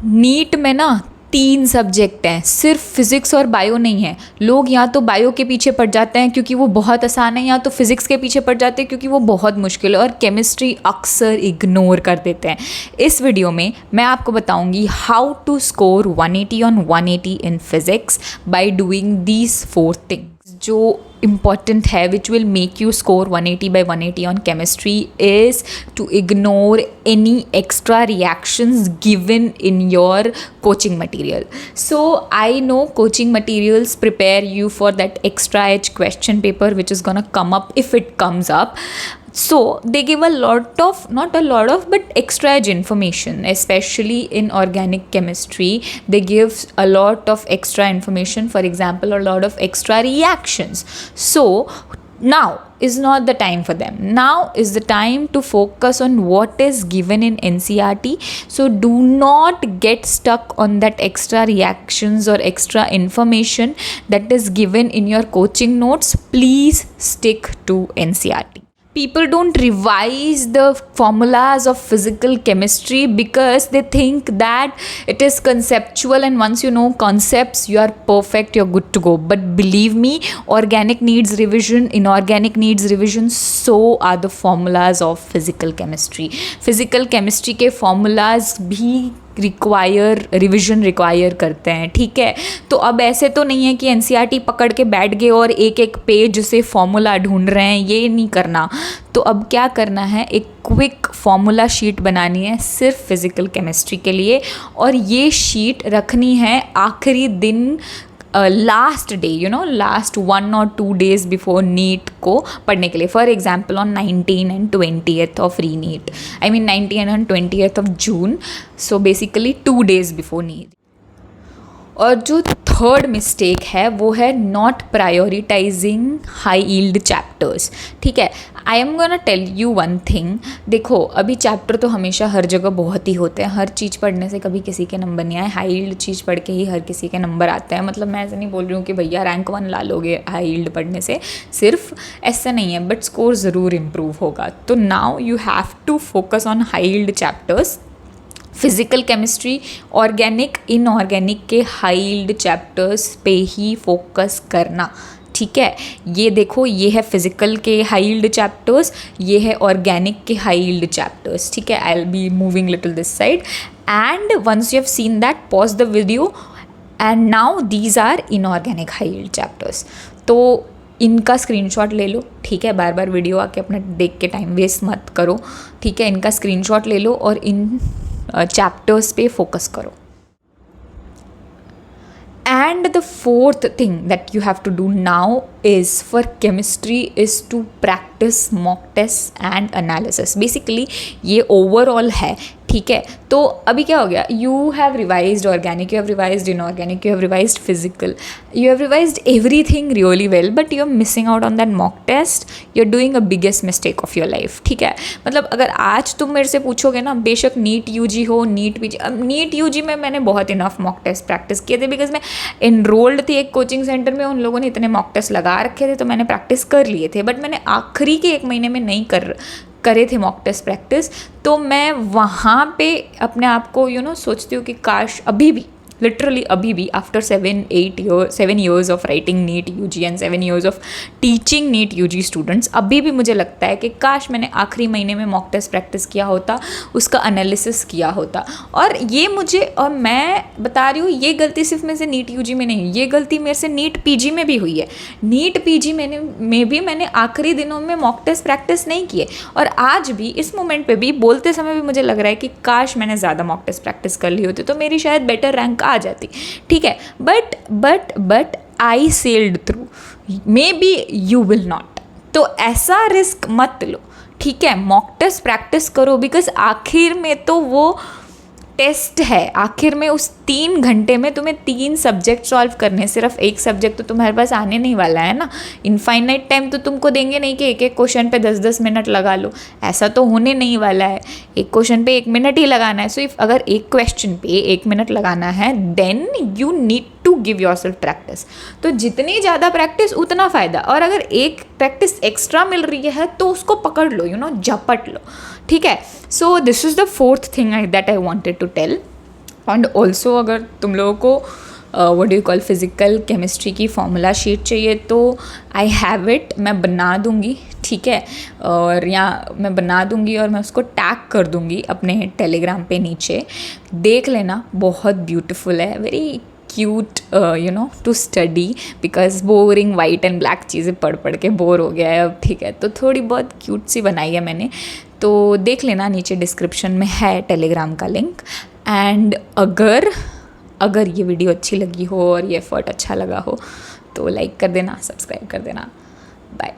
NEET में ना 3 subject हैं, सिर्फ फिज़िक्स और बायो नहीं है। लोग या तो बायो के पीछे पड़ जाते हैं क्योंकि वो बहुत आसान है, या तो फिज़िक्स के पीछे पड़ जाते हैं क्योंकि वो बहुत मुश्किल है, और केमिस्ट्री अक्सर इग्नोर कर देते हैं। इस वीडियो में मैं आपको बताऊंगी how to score 180 on 180 in physics by doing these 4 things जो important है, which will make you score 180 by 180 on chemistry, is to ignore any extra reactions given in your coaching material. So I know coaching materials prepare you for that extra edge question paper which is gonna come up if it comes up. So they give a lot of, not a lot of, but extra edge information, especially in organic chemistry. They give a lot of extra information, for example, a lot of extra reactions. So now is not the time for them. Now is the time to focus on what is given in NCERT. So do not get stuck on that extra reactions or extra information that is given in your coaching notes. Please stick to NCERT. People don't revise the formulas of physical chemistry because they think that it is conceptual, and once you know concepts you are perfect, you're good to go. But believe me, organic needs revision, inorganic needs revision, so are the formulas of physical chemistry. Physical chemistry के formulas भी revision require करते हैं, ठीक है। तो अब ऐसे तो नहीं है कि एनसीईआरटी पकड़ के बैठ गए और एक एक पेज से फॉर्मूला ढूंढ रहे हैं, ये नहीं करना। तो अब क्या करना है, एक क्विक फॉर्मूला शीट बनानी है सिर्फ फिज़िकल केमिस्ट्री के लिए, और ये शीट रखनी है आखिरी दिन, last day, last 1 or 2 days before NEET को पढ़ने के लिए। For example on 19 and 20th of re NEET, I mean 19 and 20th of June, so basically 2 days before NEET. और जो थर्ड मिस्टेक है वो है not prioritising high yield chapters, ठीक है। I am gonna tell you one thing. देखो, अभी chapter तो हमेशा हर जगह बहुत ही होते हैं, हर चीज़ पढ़ने से कभी किसी के नंबर नहीं आए, हाई यील्ड चीज़ पढ़ के ही हर किसी के नंबर आते हैं। मतलब मैं ऐसा नहीं बोल रही हूँ कि भैया रैंक 1 ला लोगे हाई यील्ड पढ़ने से, सिर्फ ऐसा नहीं है, बट स्कोर ज़रूर इम्प्रूव होगा। तो now you have to focus on high yield chapters. Physical chemistry, organic, inorganic के हाई यील्ड चैप्टर्स पे ही फोकस करना, ठीक है। ये देखो, ये है फिज़िकल के हाई यील्ड चैप्टर्स, ये है ऑर्गेनिक के हाई यील्ड चैप्टर्स, ठीक है। I will be moving little this side, and once you have seen that, pause the video, and now these are inorganic high yield chapters. तो इनका screenshot ले लो, ठीक है। बार बार वीडियो आके अपना देख के टाइम वेस्ट मत करो, ठीक है। इनका स्क्रीनशॉट ले लो और इन चैप्टर्स पे फोकस करो। And the fourth thing that you have to do now is for chemistry is to practice mock tests and analysis. Basically ये overall है, ठीक है। तो अभी क्या हो गया, you have revised organic, you have revised inorganic, you have revised physical, you have revised everything really well, but you are missing out on that mock test. You are doing a biggest mistake of your life, ठीक है। मतलब अगर आज तुम मेरे से पूछोगे ना, बेशक नीट यूजी हो, नीट पीजी, अब नीट यूजी में मैंने बहुत इनफ मॉक टेस्ट प्रैक्टिस किए थे, बिकॉज मैं एनरोल्ड थी एक कोचिंग सेंटर में, उन लोगों ने इतने मॉक टेस्ट लगा रखे थे, तो मैंने प्रैक्टिस कर लिए थे। बट मैंने आखिरी के 1 महीने में नहीं करे थे मॉक टेस्ट प्रैक्टिस, तो मैं वहाँ पे अपने आप को सोचती हूँ कि काश अभी भी, लिटरली अभी भी, after 7 years of writing NEET UG and 7 years of teaching NEET UG students, अभी भी मुझे लगता है कि काश मैंने आखिरी महीने में मॉक टेस्ट प्रैक्टिस किया होता, उसका एनालिसिस किया होता। और ये मैं बता रही हूँ, ये गलती सिर्फ मेरे से नीट यूजी में नहीं, ये गलती मेरे से नीट पीजी में भी हुई है। नीट पीजी में भी मैंने आखिरी दिनों में मॉक टेस्ट प्रैक्टिस नहीं किए, और आज भी इस मोमेंट पे भी बोलते समय भी मुझे लग रहा है कि काश मैंने ज़्यादा मॉक टेस्ट प्रैक्टिस कर ली होती तो मेरी शायद बेटर रैंक आ जाती, ठीक है। But I sailed through, may be you will not. तो ऐसा रिस्क मत लो, ठीक है। मॉक टेस्ट प्रैक्टिस करो, बिकॉज आखिर में तो वो टेस्ट है, आखिर में उस 3 घंटे में तुम्हें 3 सब्जेक्ट सॉल्व करने, सिर्फ एक सब्जेक्ट तो तुम्हारे पास आने नहीं वाला है ना। इनफाइनाइट टाइम तो तुमको देंगे नहीं कि एक एक क्वेश्चन पे 10-10 मिनट लगा लो, ऐसा तो होने नहीं वाला है। एक क्वेश्चन पे 1 मिनट ही लगाना है। सो इफ अगर एक क्वेश्चन पे 1 मिनट लगाना है, then you need to give yourself practice. तो जितनी ज़्यादा प्रैक्टिस उतना फ़ायदा, और अगर एक प्रैक्टिस एक्स्ट्रा मिल रही है तो उसको पकड़ लो, झपट लो, ठीक है। So this is the 4th thing that I wanted to tell. And also अगर तुम लोगों को what do you call physical chemistry की फॉर्मूला शीट चाहिए तो आई हैव इट, मैं बना दूँगी, ठीक है। और या मैं बना दूँगी और मैं उसको टैग कर दूँगी अपने टेलीग्राम पे नीचे, देख लेना, बहुत ब्यूटीफुल है, very cute you know to study, because boring white and black चीज़ें पढ़ पढ़ के बोर हो गया है अब, ठीक है। तो थोड़ी बहुत क्यूट सी बनाई है मैंने, तो देख लेना, नीचे डिस्क्रिप्शन में है टेलीग्राम का लिंक। एंड अगर ये वीडियो अच्छी लगी हो और ये एफर्ट अच्छा लगा हो तो लाइक कर देना, सब्सक्राइब कर देना। बाय।